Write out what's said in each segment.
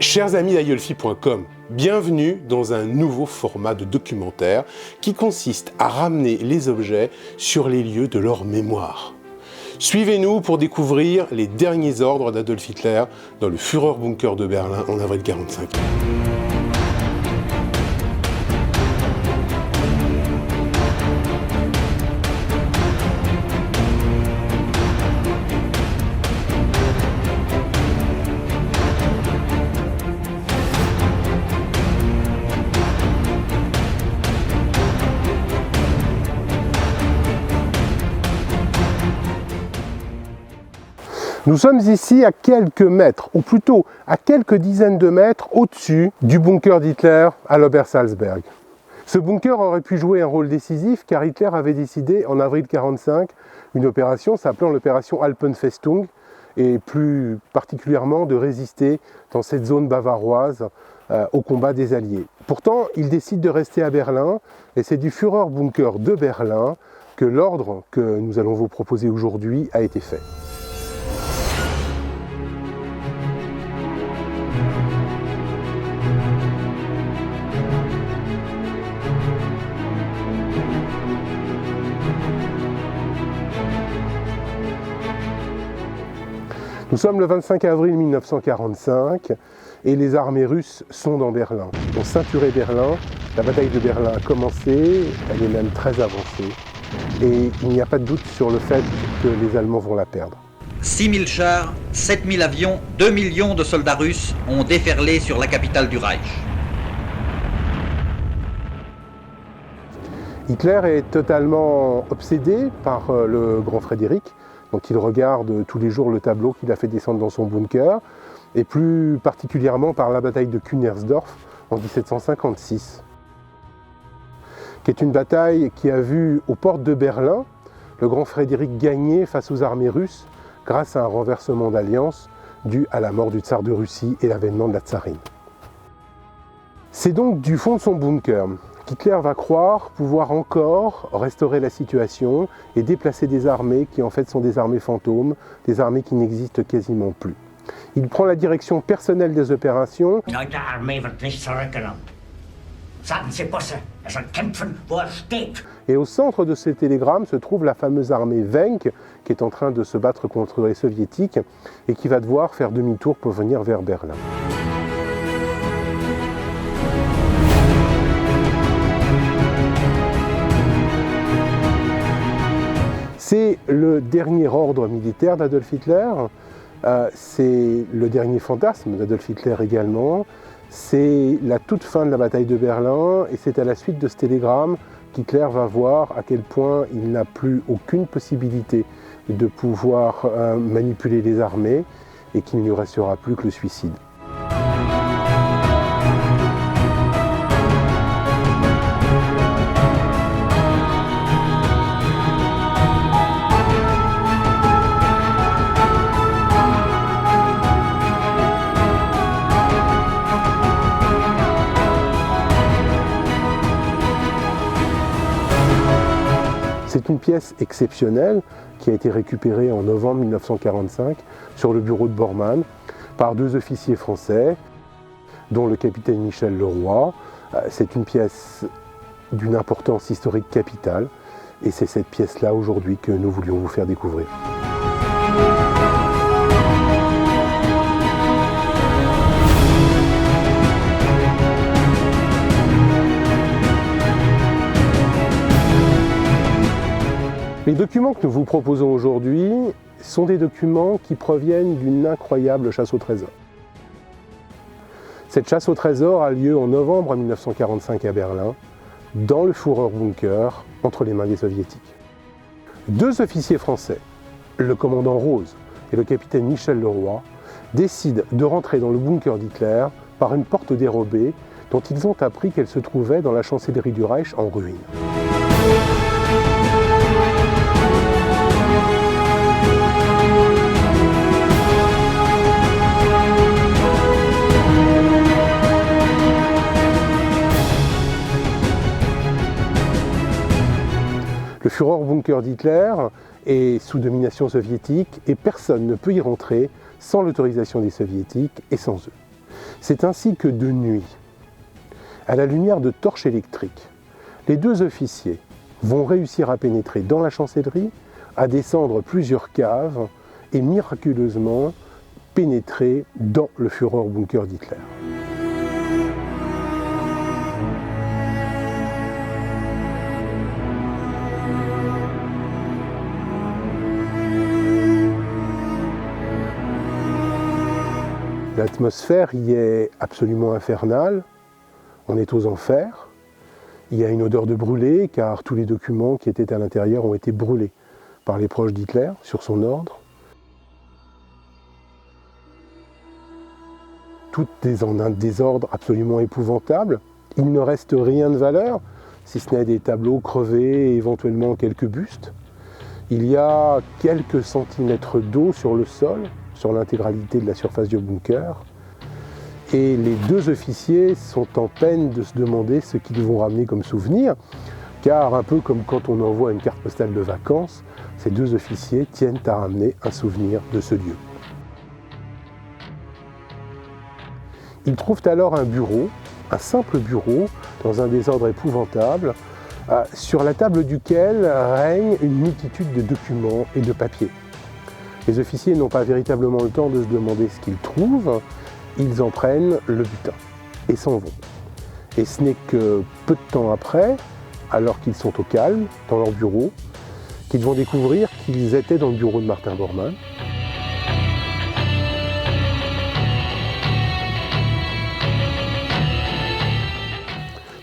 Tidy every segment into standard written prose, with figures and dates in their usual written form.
Chers amis d'Aiolfi.com, bienvenue dans un nouveau format de documentaire qui consiste à ramener les objets sur les lieux de leur mémoire. Suivez-nous pour découvrir les derniers ordres d'Adolf Hitler dans le Führerbunker de Berlin en avril 1945. Nous sommes ici à quelques mètres, ou plutôt à quelques dizaines de mètres au-dessus du bunker d'Hitler à l'Obersalzberg. Ce bunker aurait pu jouer un rôle décisif car Hitler avait décidé en avril 1945 une opération s'appelant l'opération Alpenfestung et plus particulièrement de résister dans cette zone bavaroise au combat des Alliés. Pourtant, il décide de rester à Berlin et c'est du Führerbunker de Berlin que l'ordre que nous allons vous proposer aujourd'hui a été fait. Nous sommes le 25 avril 1945 et les armées russes sont dans Berlin. Ont ceinturé Berlin, la bataille de Berlin a commencé, elle est même très avancée et il n'y a pas de doute sur le fait que les Allemands vont la perdre. 6000 chars, 7000 avions, 2 millions de soldats russes ont déferlé sur la capitale du Reich. Hitler est totalement obsédé par le grand Frédéric. Donc il regarde tous les jours le tableau qu'il a fait descendre dans son bunker, et plus particulièrement par la bataille de Künnersdorf en 1756, qui est une bataille qui a vu aux portes de Berlin le grand Frédéric gagner face aux armées russes grâce à un renversement d'alliance dû à la mort du tsar de Russie et l'avènement de la tsarine. C'est donc du fond de son bunker qu'Hitler va croire pouvoir encore restaurer la situation et déplacer des armées qui en fait sont des armées fantômes, des armées qui n'existent quasiment plus. Il prend la direction personnelle des opérations et au centre de ce télégramme se trouve la fameuse armée Wenck qui est en train de se battre contre les soviétiques et qui va devoir faire demi-tour pour venir vers Berlin. C'est le dernier ordre militaire d'Adolf Hitler, c'est le dernier fantasme d'Adolf Hitler également, c'est la toute fin de la bataille de Berlin et c'est à la suite de ce télégramme qu'Hitler va voir à quel point il n'a plus aucune possibilité de pouvoir manipuler les armées et qu'il ne lui restera plus que le suicide. C'est une pièce exceptionnelle qui a été récupérée en novembre 1945 sur le bureau de Bormann par deux officiers français, dont le capitaine Michel Leroy. C'est une pièce d'une importance historique capitale et c'est cette pièce-là aujourd'hui que nous voulions vous faire découvrir. Les documents que nous vous proposons aujourd'hui sont des documents qui proviennent d'une incroyable chasse au trésor. Cette chasse au trésor a lieu en novembre 1945 à Berlin, dans le Führerbunker, entre les mains des soviétiques. Deux officiers français, le commandant Rose et le capitaine Michel Leroy, décident de rentrer dans le bunker d'Hitler par une porte dérobée dont ils ont appris qu'elle se trouvait dans la chancellerie du Reich en ruine. Le Führerbunker d'Hitler est sous domination soviétique et personne ne peut y rentrer sans l'autorisation des soviétiques et sans eux. C'est ainsi que de nuit, à la lumière de torches électriques, les deux officiers vont réussir à pénétrer dans la chancellerie, à descendre plusieurs caves et miraculeusement pénétrer dans le Führerbunker d'Hitler. L'atmosphère y est absolument infernale, on est aux enfers, il y a une odeur de brûlé car tous les documents qui étaient à l'intérieur ont été brûlés par les proches d'Hitler sur son ordre. Tout est en un désordre absolument épouvantable, il ne reste rien de valeur, si ce n'est des tableaux crevés et éventuellement quelques bustes. Il y a quelques centimètres d'eau sur le sol, sur l'intégralité de la surface du bunker. Et les deux officiers sont en peine de se demander ce qu'ils vont ramener comme souvenir, car un peu comme quand on envoie une carte postale de vacances, ces deux officiers tiennent à ramener un souvenir de ce lieu. Ils trouvent alors un bureau, un simple bureau, dans un désordre épouvantable, sur la table duquel règne une multitude de documents et de papiers. Les officiers n'ont pas véritablement le temps de se demander ce qu'ils trouvent, ils en prennent le butin et s'en vont. Et ce n'est que peu de temps après, alors qu'ils sont au calme, dans leur bureau, qu'ils vont découvrir qu'ils étaient dans le bureau de Martin Bormann.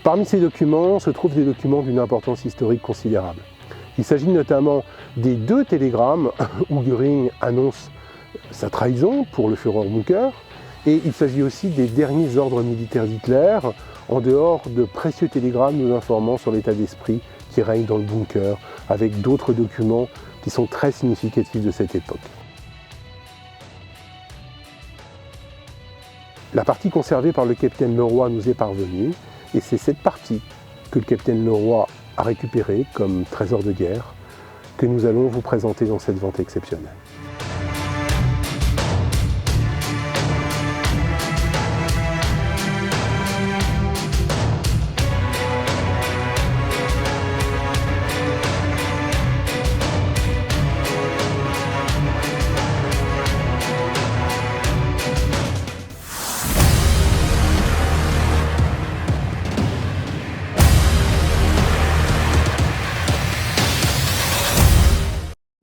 Parmi ces documents se trouvent des documents d'une importance historique considérable. Il s'agit notamment des deux télégrammes où Göring annonce sa trahison pour le Führerbunker, et il s'agit aussi des derniers ordres militaires d'Hitler, en dehors de précieux télégrammes nous informant sur l'état d'esprit qui règne dans le bunker, avec d'autres documents qui sont très significatifs de cette époque. La partie conservée par le capitaine Leroy nous est parvenue, et c'est cette partie que le capitaine Leroy a récupérée comme trésor de guerre que nous allons vous présenter dans cette vente exceptionnelle.